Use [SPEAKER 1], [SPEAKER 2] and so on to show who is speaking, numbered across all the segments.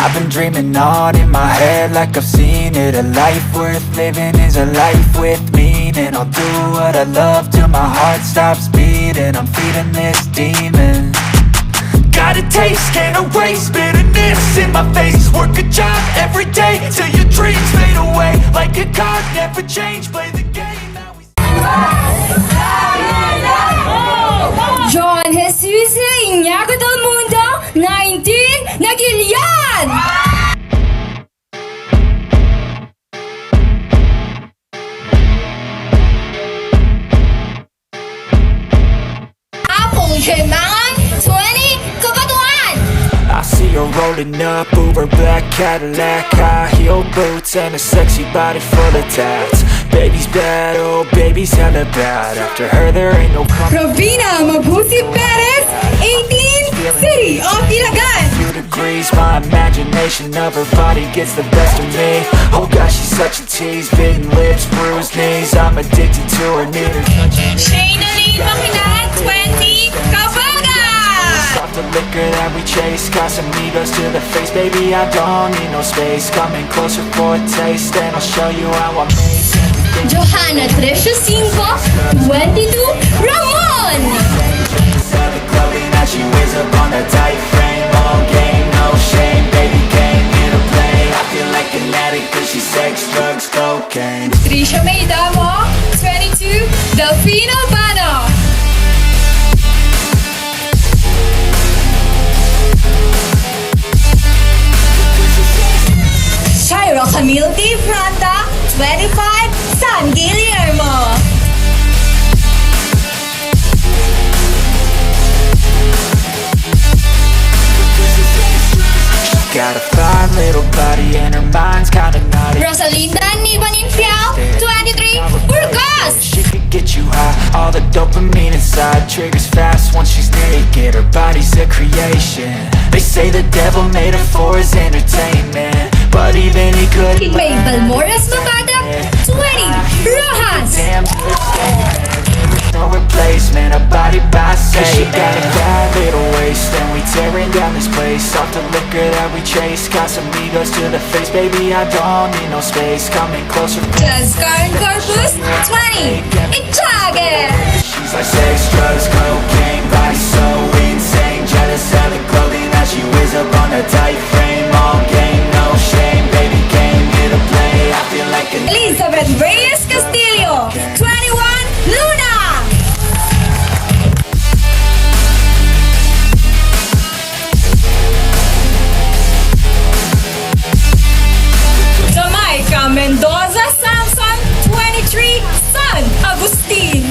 [SPEAKER 1] I've been dreaming on in my head like I've seen it. A life worth living is a life with meaning. I'll do what I love till my heart stops beating. I'm feeding this demon. Got a taste, can't erase bitterness in my face. Work a job every day till your dreams fade away. Like a card, never change, play the game. Now we...
[SPEAKER 2] John Jesus Iñago del Mundo 19 Nagilian! Apong Jemangan 20 Kabatuan!
[SPEAKER 1] I see her rolling up, Uber black Cadillac, high heel boots and a sexy body full of tats. Baby's bad, oh baby's hella bad. After her there ain't no coming.
[SPEAKER 2] Rovina Mabusi Perez 18 City of Ilagan!
[SPEAKER 1] Few degrees, my imagination of her body gets the best of me. Oh gosh, she's such a tease, bitten lips, bruised knees. I'm addicted to her, need her touching me.
[SPEAKER 2] Shaynaline Makinan 20 Kabaga!
[SPEAKER 1] Off the liquor that we chase, Casamigos to the face. Baby, I don't need no space. Coming closer for a taste, and I'll show you how I make everything.
[SPEAKER 2] Johanna Trescio 5 22 Ramon!
[SPEAKER 1] Sell the clothing that she wears up on a tight frame. All game, no shame, baby came here to play. I feel like an addict cause she's sex, drugs, cocaine.
[SPEAKER 2] Trisha Maydamo 22 Delfino Bano! Shira Camille Di Franta 25 San Guillermo!
[SPEAKER 1] Got a fine little body and her mind's kinda naughty.
[SPEAKER 2] Rosalinda Nibanin Piao 23 Burgos!
[SPEAKER 1] She could get you high, all the dopamine inside triggers fast once she's naked. Her body's a creation. They say the devil made her for his entertainment, but even he couldn't.
[SPEAKER 2] May Balmoras Mabada 20 Rojas!
[SPEAKER 1] Damn, no replacement, a body by say. She got a bad little waist, and we tearing down this place. Off the liquor that we chase, Casamigos to the face. Baby, I don't need no space. Coming closer.
[SPEAKER 2] Jascar Corpus 20 Ichage!
[SPEAKER 1] She's like sex, drugs, cocaine, body so insane. Jealous of the clothing that she wears up on a tight frame. All game, no shame, baby came here to play. I feel like an
[SPEAKER 2] Elizabeth Reyes Castillo 21 Luna! Jamaica Mendoza Samson 23 San Agustin!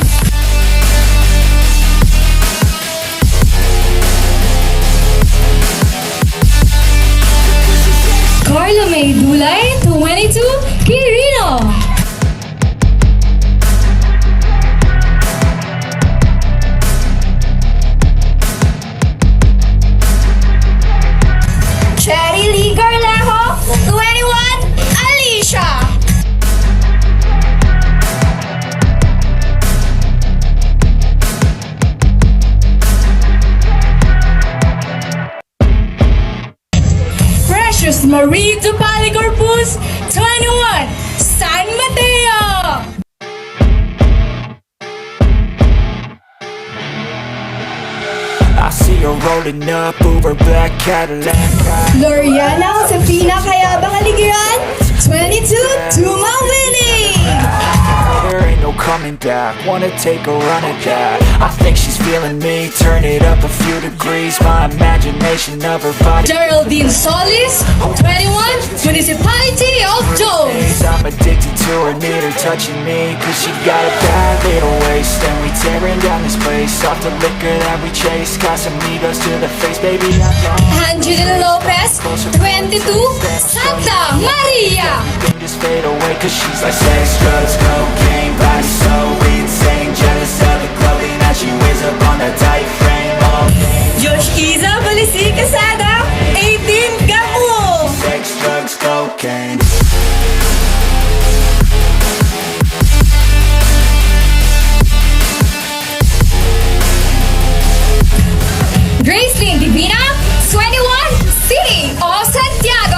[SPEAKER 2] Carla May Dulay 22 Quirino! Cherry Lee Garlejo 21 Alicia! Precious Marie Dupali Corpus 21 San Mateo!
[SPEAKER 1] I see her rolling up, Uber black Cadillac.
[SPEAKER 2] Loriana Josefina Kayabang Aligiran 22 Tuma Winning!
[SPEAKER 1] There ain't no coming back, wanna take a run at that. I think she's feeling me, turn it up a few degrees. My imagination of her body.
[SPEAKER 2] Geraldine Solis 21 Municipality of Jones!
[SPEAKER 1] I'm addicted to her, need her touching me, cause she got a bad little waist, and we tearing down this place. Off the liquor that we chase, Casamigos to the face. Baby, I don't
[SPEAKER 2] Angelina Lopez 22 Santa Maria!
[SPEAKER 1] just fade away, cause she's like sex, drugs, cocaine, body so insane. Jealous of the clothing that she wears up on a tight frame. All game,
[SPEAKER 2] Josh Iza Balisi Casada 18 Gamu!
[SPEAKER 1] sex, drugs, cocaine.
[SPEAKER 2] Gracelyn Divina 21 City of Santiago!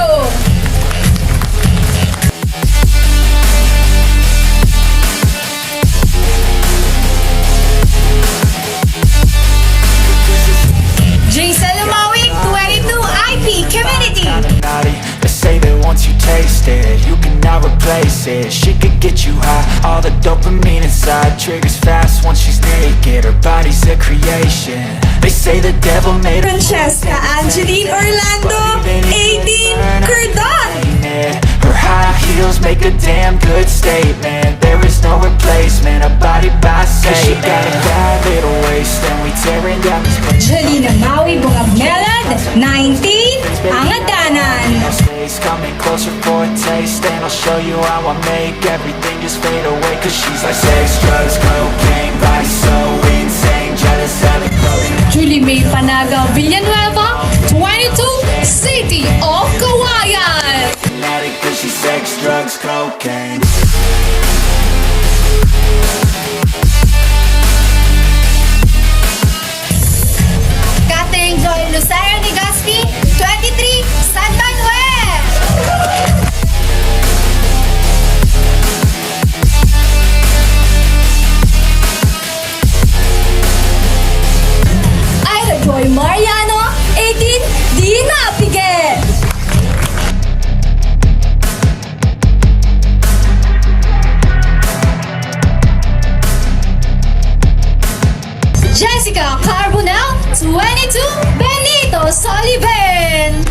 [SPEAKER 1] places. She could get you high, all the dopamine inside triggers fast once she's naked. Her body's a creation. They say the devil made her.
[SPEAKER 2] Francesca Angeline Orlando, 18, Cordon.
[SPEAKER 1] Her high heels make a damn good statement. There is no replacement, a body by Satan. She got a bad little waist and we tearing down this place.
[SPEAKER 2] Jelina Maui Bungabmelad, 19, Angadanan.
[SPEAKER 1] No space, coming closer for a taste, and I'll show you how I make everything just fade away. Cause she's like sex, drugs, cocaine, body so insane, jealous of the clothing.
[SPEAKER 2] Julie May Panaga Villanueva, 22, City of Kawayan.
[SPEAKER 1] Fanatic cause she's sex, drugs, cocaine.
[SPEAKER 2] Catherine Joy Lucero Nigaspi, 23, San Manuel. Ira Joy Mariano, 18, Dina Piguet. Jessica Carbonell, 22, Benito Sullivan.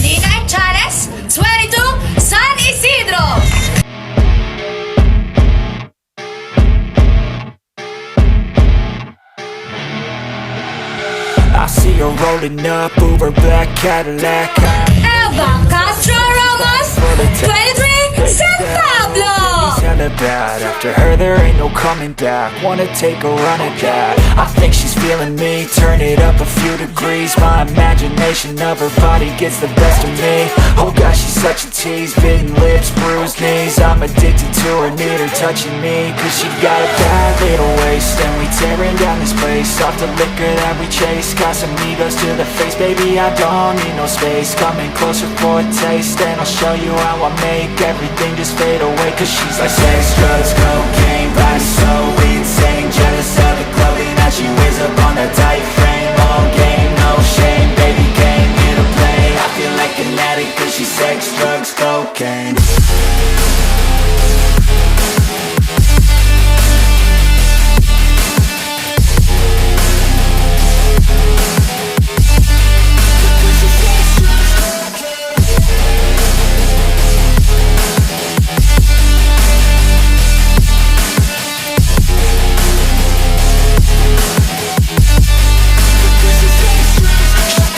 [SPEAKER 2] Lina Chanes, 22, San Isidro.
[SPEAKER 1] I see her rolling up, Uber black Cadillac.
[SPEAKER 2] Eva Castro Ramos, 23, San Pablo.
[SPEAKER 1] Hella bad. After her there ain't no coming back. Wanna take a run at that. I think she's feeling me. Turn it up a few degrees. My imagination of her body gets the best of me. Oh gosh, she's such a tease. Bitten lips, bruised knees. I'm addicted to her, need her touching me. Cause she got a bad little waist, and we tearing down this place. Off the liquor that we chase. Got some egos to the face. Baby, I don't need no space. Coming closer for a taste, and I'll show you how I make everything just fade away. Cause she's like sex, drugs, cocaine, body so insane, jealous of the clothing that she wears up on that tight frame. All game, no shame, baby came here to play. I feel like an addict cause she's sex, drugs, cocaine.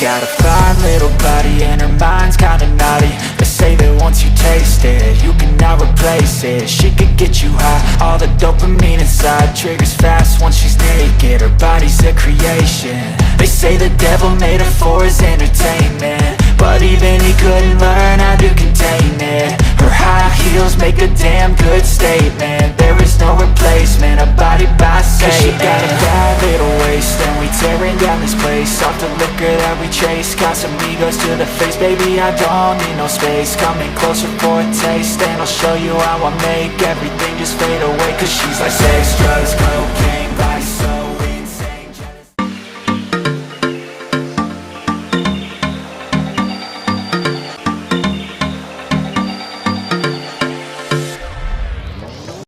[SPEAKER 1] Got a fine little body and her mind's kinda naughty. They say that once you taste it, you cannot replace it. She could get you high, all the dopamine inside triggers fast once she's naked. Her body's a creation. They say the devil made her for his entertainment, but even he couldn't learn how to contain it. Her high heels make a damn good statement. There is no replacement, a body by Satan. Cause she got a bad little waist, and we tearing down this place. Off the liquor that we chase. Got some egos to the face. Baby, I don't need no space. Coming closer for a taste, and I'll show you how I make everything just fade away. Cause she's like sex, drugs, cocaine.